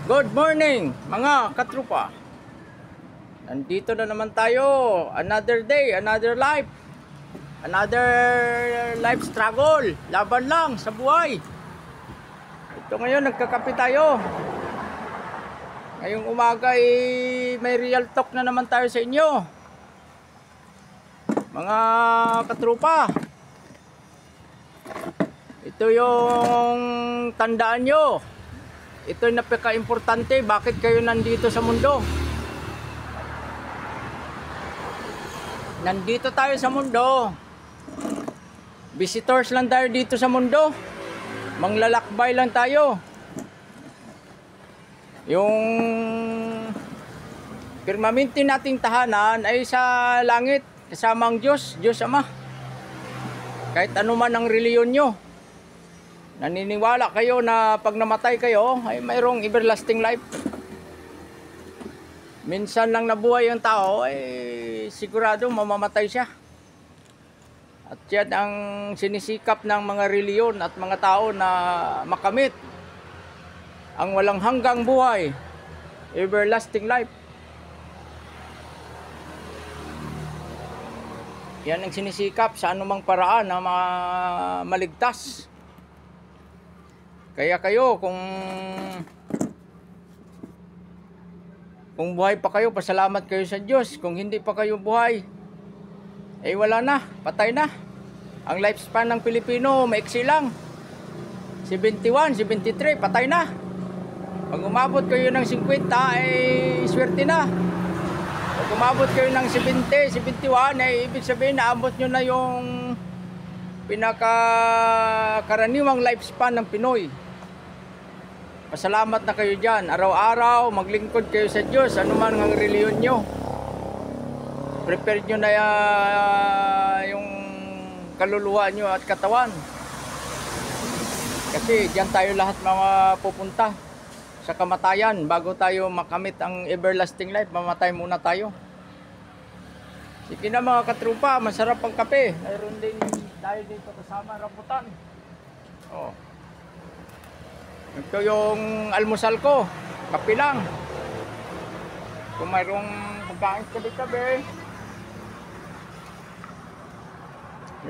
Good morning mga katrupa. Nandito na naman tayo. Another day, another life. Another life struggle. Laban lang sa buhay. Ito ngayon, nagkakape tayo. Ngayong umaga may real talk na naman tayo sa inyo. Mga katrupa. Ito yung tandaan nyo. Ito yung napaka-importante. Bakit kayo nandito sa mundo? Nandito tayo sa mundo. Visitors lang tayo dito sa mundo. Manglalakbay lang tayo. Yung permanente nating tahanan ay sa langit. Kasama ang Diyos, Diyos Ama. Kahit anuman ang reliyon nyo. Naniniwala kayo na pag namatay kayo ay mayroong everlasting life. Minsan lang nabuhay ang tao ay sigurado mamamatay siya. At yan ang sinisikap ng mga reliyon at mga tao na makamit ang walang hanggang buhay, everlasting life. Yan ang sinisikap sa anumang paraan na maligtas. Kaya kayo, kung buhay pa kayo, pasalamat kayo sa Diyos. Kung hindi pa kayo buhay, wala na, patay na. Ang lifespan ng Pilipino, maiksi lang. 71, 73, patay na. Pag umabot kayo ng 50, swerte na. Pag umabot kayo ng 70, 71, ibig sabihin, naabot nyo na yung pinakakaraniwang lifespan ng Pinoy. Pasalamat na kayo dyan. Araw-araw, maglingkod kayo sa Diyos. Ano man ang reliyon nyo. Prepare nyo na yung kaluluwa nyo at katawan. Kasi dyan tayo lahat mga pupunta sa kamatayan. Bago tayo makamit ang everlasting life, mamatay muna tayo. Sige na mga katrupa, masarap ang kape. Mayroon din tayo dito kasama rambutan. Oh. Ito yung almusal ko, kape lang. Kung mayroong pagkain kabi-kabi,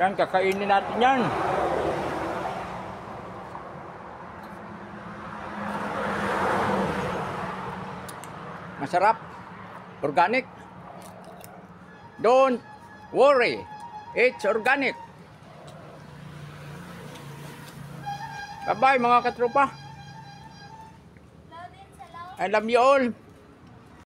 yan, kakainin natin yan. Masarap, organic. Don't worry, it's organic. Bye-bye mga katrupa. I love you all.